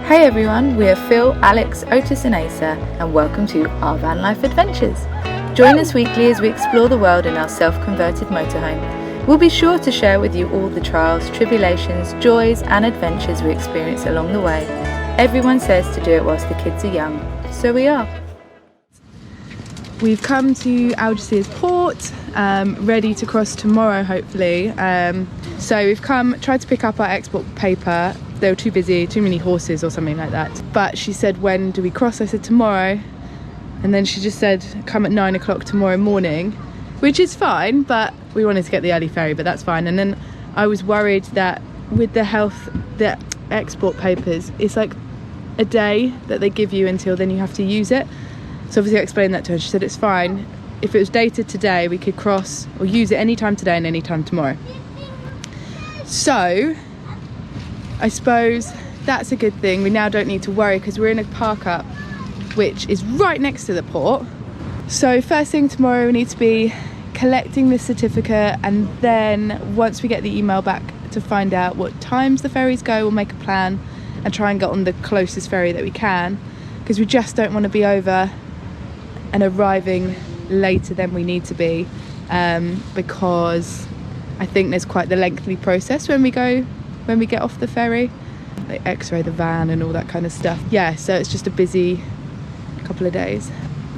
Hey everyone, we are Phil, Alex, Otis and Asa, and welcome to our van life adventures. Join us weekly as we explore the world in our self-converted motorhome. We'll be sure to share with you all the trials, tribulations, joys and adventures we experience along the way. Everyone says to do it whilst the kids are young, so we are. We've come to Algeciras port, ready to cross tomorrow hopefully. So we've tried to pick up our export paper. They were too busy, too many horses or something like that. But she said, when do we cross? I said tomorrow. And then she just said, come at 9 o'clock tomorrow morning, which is fine, but we wanted to get the early ferry, but that's fine. And then I was worried that with the export papers, it's like a day that they give you until then you have to use it. So obviously I explained that to her. She said it's fine. If it was dated today, we could cross or use it anytime today and anytime tomorrow. So I suppose that's a good thing. We now don't need to worry because we're in a park up which is right next to the port. So first thing tomorrow we need to be collecting the certificate, and then once we get the email back to find out what times the ferries go, we'll make a plan and try and get on the closest ferry that we can, because we just don't want to be over and arriving later than we need to be, because I think there's quite the lengthy process when we get off the ferry. They x-ray the van and all that kind of stuff. Yeah, so it's just a busy couple of days.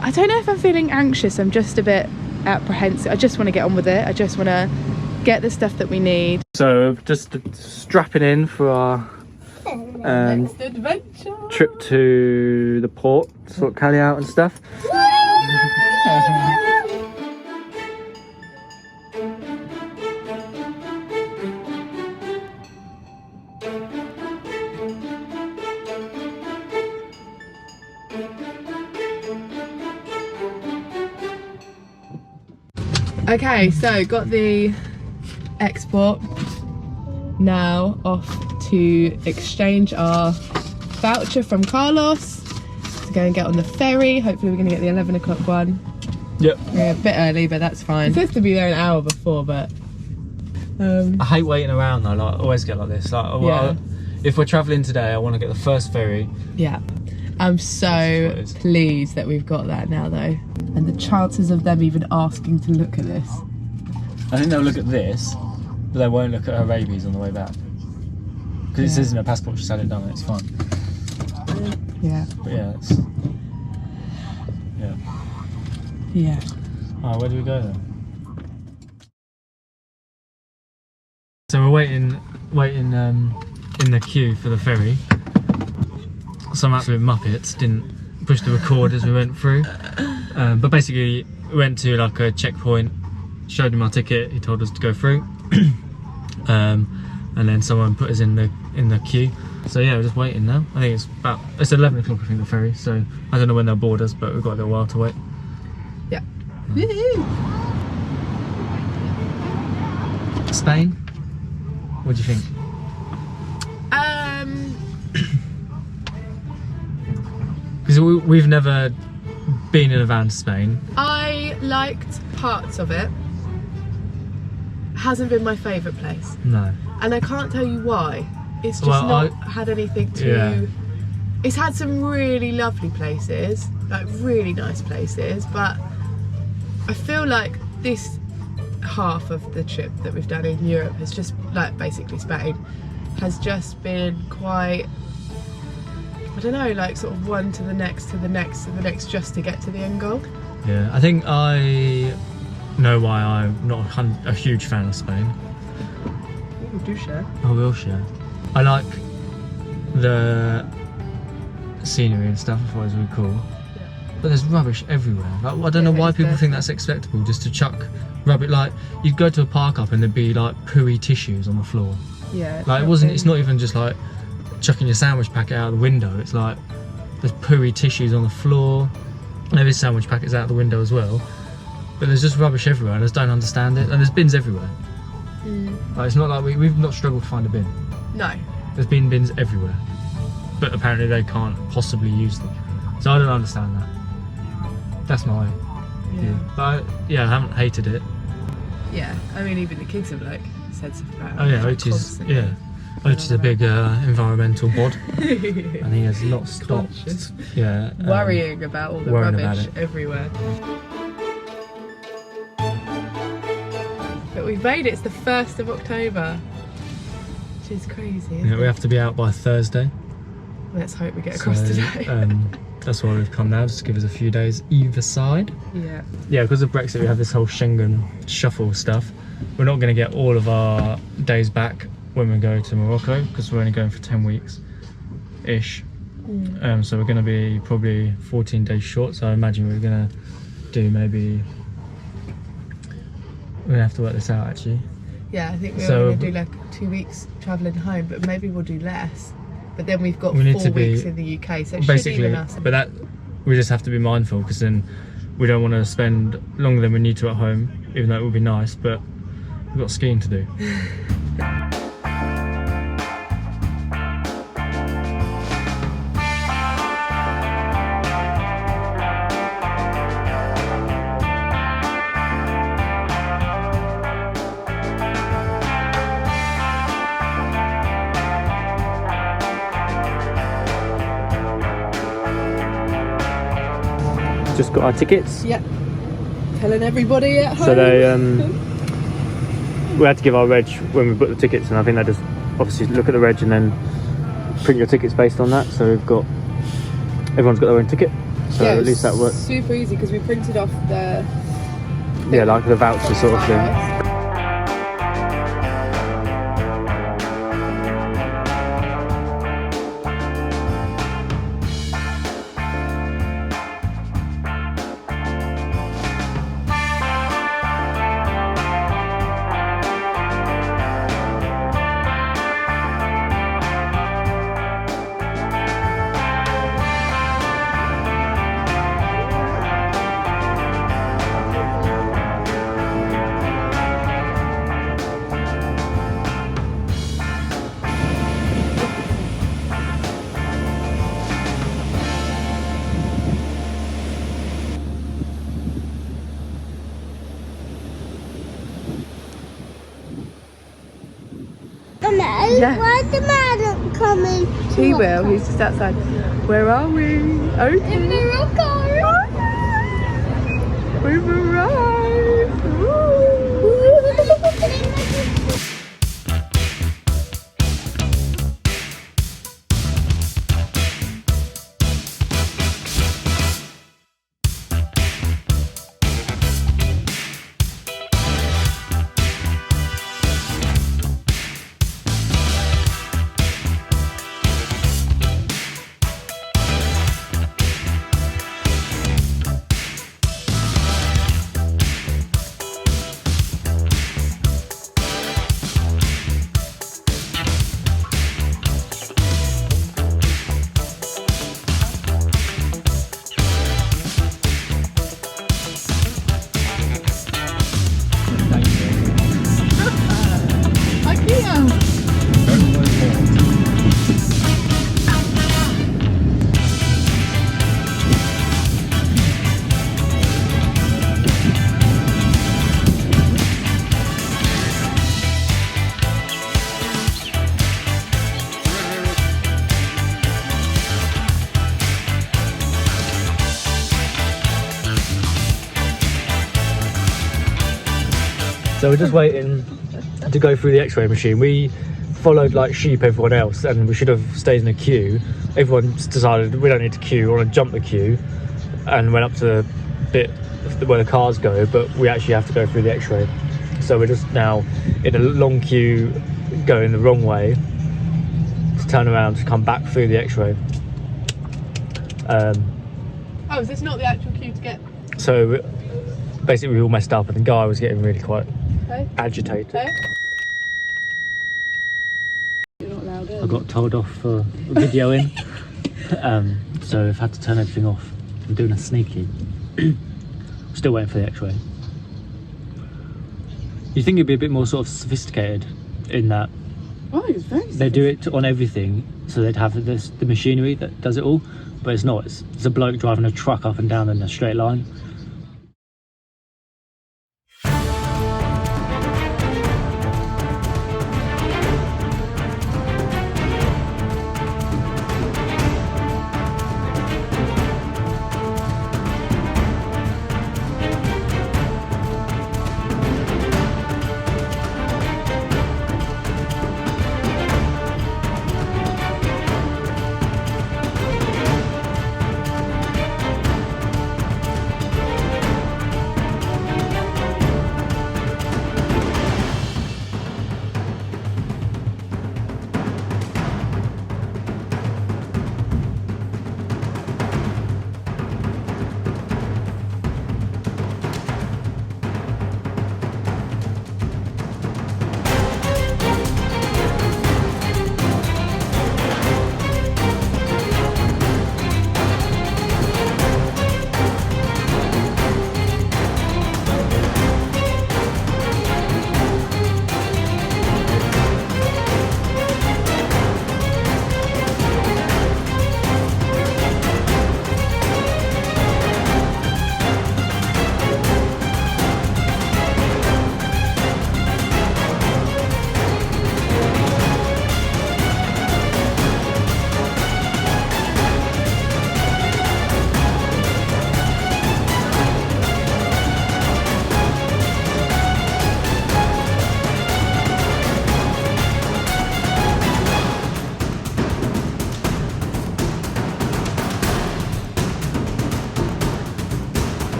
I don't know if I'm feeling anxious. I'm just a bit apprehensive. I just want to get on with it. I just want to get the stuff that we need. So just strapping in for our Next adventure. trip to the port, sort Callie out and stuff. Okay, so got the export, now off to exchange our voucher from Carlos to go and get on the ferry. Hopefully we're going to get the 11 o'clock one. Yep. Yeah, a bit early, but that's fine. It says to be there an hour before, but I hate waiting around though. Like, I always get like this. Like, yeah. If we're travelling today, I want to get the first ferry. Yeah. I'm so pleased that we've got that now though. And the chances of them even asking to look at this. I think they'll look at this, but they won't look at her rabies on the way back. Because it says in her passport she's had it done, it's fine. Yeah. But yeah, it's... Yeah. Yeah. Alright, where do we go then? So we're waiting in the queue for the ferry. Some absolute muppets didn't push the record as we went through, but basically we went to like a checkpoint, showed him our ticket, he told us to go through, and then someone put us in the queue. So yeah, we're just waiting now. I think it's 11 o'clock, I think, the ferry, so I don't know when they'll board us, but we've got a little while to wait. Yeah. Spain? What do you think? Because we've never been in a van to Spain. I liked parts of it. Hasn't been my favourite place. No. And I can't tell you why. It's just not had anything to... Yeah. It's had some really lovely places, like really nice places, but I feel like this half of the trip that we've done in Europe has just, like basically Spain, has just been quite... I don't know, like sort of one to the next, to the next, to the next, just to get to the end goal. Yeah, I think I know why I'm not a huge fan of Spain. Ooh, do share. I will share. I like the scenery and stuff, I thought it was really cool. Yeah. But there's rubbish everywhere. Like, I don't know why people think that's acceptable, just to chuck rubbish. Like, you'd go to a park up and there'd be like pooey tissues on the floor. Yeah. Like, it's not even just like chucking your sandwich packet out the window. It's like there's pooey tissues on the floor. There is sandwich packets out the window as well, but there's just rubbish everywhere. I just don't understand it. And there's bins everywhere. Like, it's not like we've not struggled to find a bin. No. There's been bins everywhere, but apparently they can't possibly use them. So I don't understand that. That's my view. But I haven't hated it. Yeah, I mean, even the kids have like said stuff about it. Oh yeah, like, which is constantly. yeah. Which is a big environmental bod, and he has not stopped. Yeah, worrying about all the rubbish everywhere. But we've made it. It's the 1st of October, which is crazy. Yeah, we have to be out by Thursday. Let's hope we get across today. That's why we've come now, just to give us a few days either side. Yeah. Yeah, because of Brexit, we have this whole Schengen shuffle stuff. We're not going to get all of our days back when we go to Morocco, because we're only going for 10 weeks-ish. So we're going to be probably 14 days short, so I imagine we're going to do maybe... We're going to have to work this out, actually. Yeah, I think we're going to do like 2 weeks travelling home, but maybe we'll do less. But then we've got 4 weeks in the UK, so it should even us. But that, we just have to be mindful, because then we don't want to spend longer than we need to at home, even though it would be nice, but we've got skiing to do. Just got our tickets. Yep. Telling everybody at home. So they, we had to give our reg when we booked the tickets, and I think they just obviously look at the reg and then print your tickets based on that. So we've got, everyone's got their own ticket. So yeah, at least that worked. Super easy because we printed off the... Yeah, like the voucher sort of thing. Yeah. Why the man not coming? He will, he's just outside. Where are we? Open. In Morocco. We've arrived. So we're just waiting to go through the x-ray machine. We followed like sheep everyone else, and we should have stayed in a queue. Everyone's decided we don't need to queue, we want to jump the queue, and went up to the bit where the cars go, but we actually have to go through the x-ray. So we're just now in a long queue going the wrong way to turn around to come back through the x-ray. Oh, is this not the actual queue to get? So basically we all messed up, and the guy was getting really quite agitated. Okay. You're not allowed in. I got told off for videoing, so I've had to turn everything off. I'm doing a sneaky. Still waiting for the x-ray. You think it'd be a bit more sort of sophisticated in that Oh, it's very they do it on everything, so they'd have the machinery that does it all, but it's not. It's a bloke driving a truck up and down in a straight line.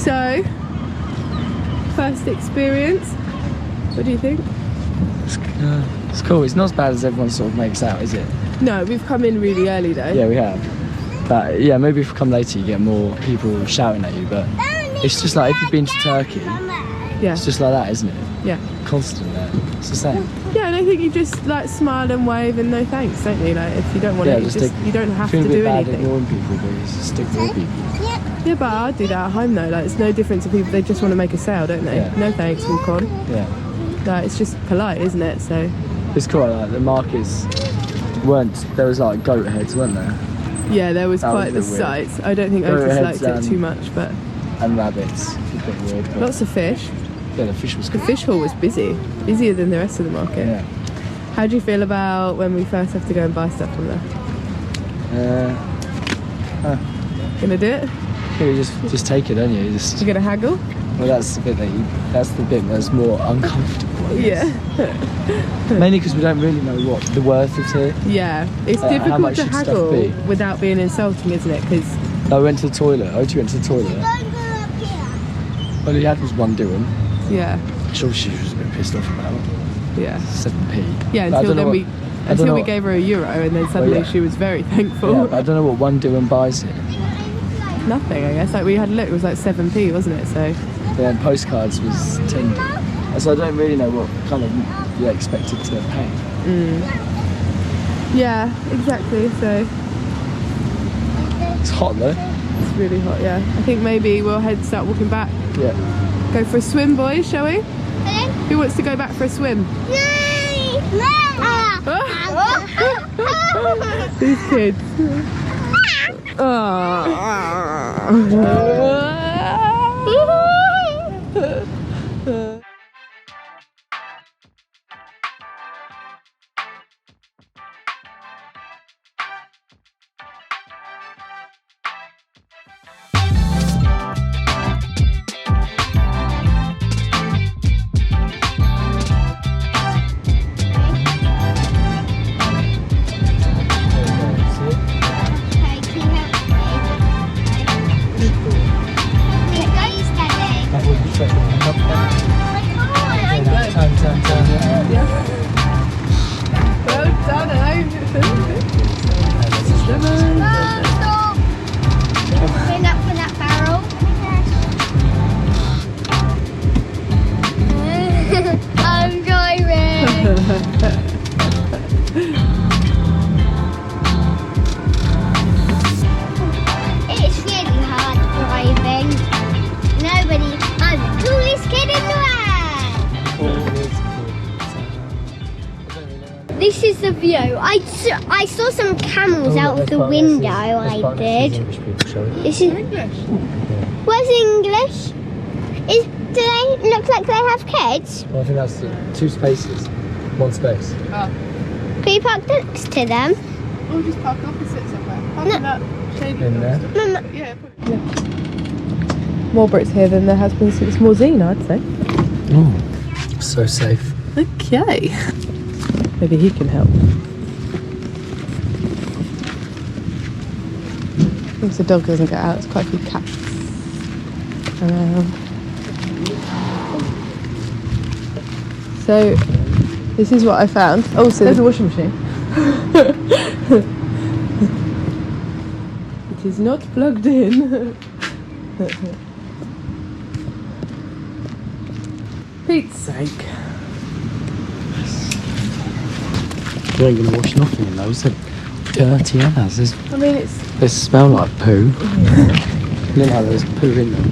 So, first experience, what do you think? It's cool. It's not as bad as everyone sort of makes out, is it? No, we've come in really early though. Yeah, we have. But yeah, maybe if you come later you get more people shouting at you, but it's just like if you've been to Turkey, Yeah. it's just like that, isn't it? Yeah. Constant there. It's the same. Yeah, and I think you just like smile and wave and no thanks, don't you? Like if you don't want Yeah, it, you don't have to feel a bit do bad anything. ignoring people, but you just stick to your people. Yeah, but I do that at home though. Like it's no different to people. They just want to make a sale, don't they? Yeah. No thanks, walk on. Yeah. Like it's just polite, isn't it? So. It's cool. Like the markets there was like goat heads, weren't there? Yeah, there was That quite was the a bit weird. sights. I don't think Goat Otis heads liked it too much, but and rabbits. It's a bit weird. But lots of fish. yeah, the fish was The good. fish hall was busy, busier than the rest of the market. Yeah. How do you feel about when we first have to go and buy stuff from there? Gonna do it? You just take it, don't you? Just You gonna haggle? well, that's the bit that's more uncomfortable. I guess. Yeah. Mainly because we don't really know what the worth is here. Yeah, it's How difficult much to should stuff haggle be? without being insulting, isn't it? Because I went to the toilet. Oti went to the toilet. All he had was one dirham, yeah, which obviously she was a bit pissed off about. yeah, 7p. yeah. But I Until don't know then what- we gave her €1, and then suddenly yeah. she was very thankful. Yeah, but I don't know what one dirham buys here. Nothing, I guess. Like we had a look, it was like 7p, wasn't it? So Then postcards was 10. So I don't really know what kind of you're expected to pay. yeah, exactly. So It's hot though. it's really hot. Yeah, I think maybe we'll start walking back. Yeah. Go for a swim, boys, shall we? Who wants to go back for a swim? These kids. Well done, Clean up for that barrel. I'm driving. It's really hard driving. I'm the coolest kid in the world. This is the view. I saw some camels out of the window. I did. This is where's English? Do they look like they have kids? Well, I think that's 2 spaces, 1 space. Oh, Can you park next to them? or just park opposite somewhere. Park No. in that shady In there? Mama. Yeah. More Brits here than there has been since Morzine, I'd say. Oh, so safe. Okay. Maybe he can help. As long as the dog doesn't get out, there's quite a few cats around. So, this is what I found. Oh, so there's a washing machine. It is not plugged in. Pete's sake. You ain't gonna wash nothing in those. They're dirty as. I mean, it's They smell like poo. You know, there's poo in them.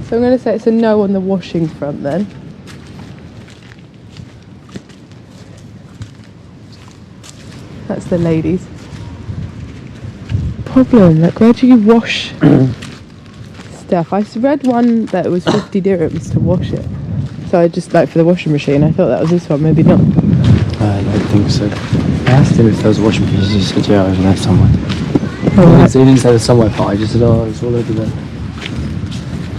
So I'm going to say it's a no on the washing front then. That's the ladies. Problem, like where do you wash stuff? I read one that it was 50 dirhams to wash it. So I just like for the washing machine, I thought that was this one, maybe not. I don't think so. I asked him if there was a washing machine. He just said, yeah, over there somewhere. Alright. He didn't say there's somewhere, but I just said, oh, it's all over there.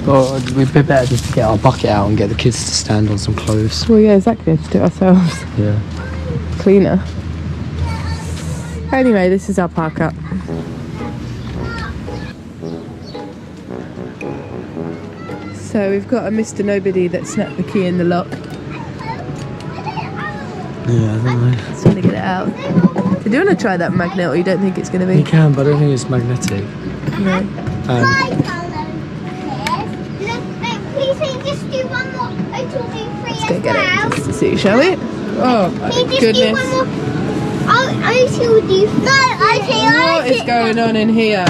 Or we'd be better just to get our bucket out and get the kids to stand on some clothes. Well, yeah, exactly. Let's do it ourselves. Yeah. Cleaner. Anyway, this is our park up. So we've got a Mr. Nobody that snapped the key in the lock. Yeah, I don't know. Just want to get it out. Do you want to try that magnet, or you don't think it's going to be? You can, but I don't think it's magnetic. No. Please, can you just do one more? I told you three. Let's go get it just to see, shall we? Oh my goodness. I told you. No, What is going on in here?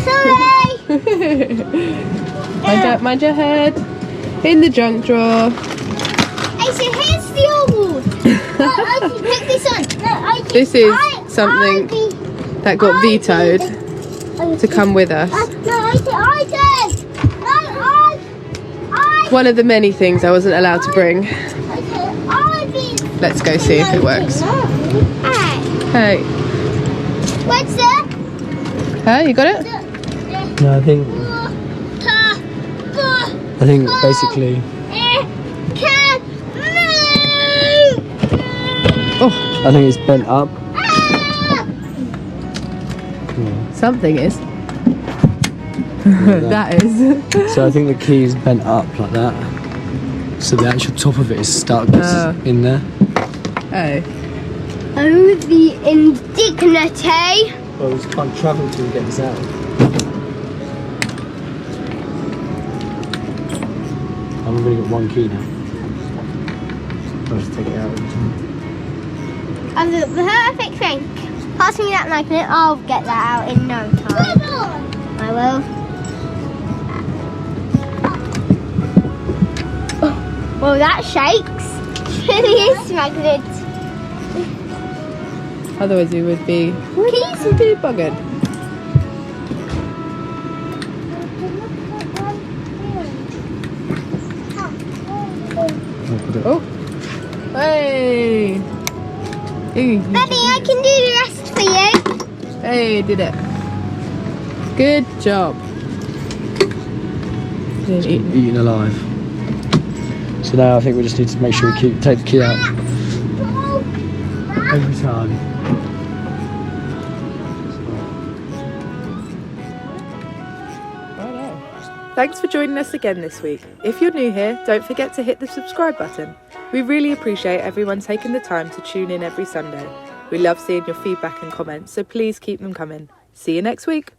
Sorry. Mind your head. In the junk drawer. Hey, so here's the award. No, I can pick this one. No, This is something that got vetoed to come with us. One of the many things I wasn't allowed to bring. Let's go see if it works. Hey. What's that? Hey, you got it? No, I think basically. Oh, I think it's bent up. something is. That is. So I think the key is bent up like that. So the actual top of it is stuck in there. Oh. Oh, the indignity. Well, we just can't travel till we get this out. I'm going to get one key now. I'll just take it out. I'm the perfect thing. Pass me that magnet, I'll get that out in no time. I will. Well, that shakes. Really is magnet. Otherwise we would be buggered. Oh. Hey. Daddy, I can do the rest for you. Hey, did it. Good job. Eaten alive. So now I think we just need to make sure we take the key out every time. Thanks for joining us again this week. If you're new here, don't forget to hit the subscribe button. We really appreciate everyone taking the time to tune in every Sunday. We love seeing your feedback and comments, so please keep them coming. See you next week.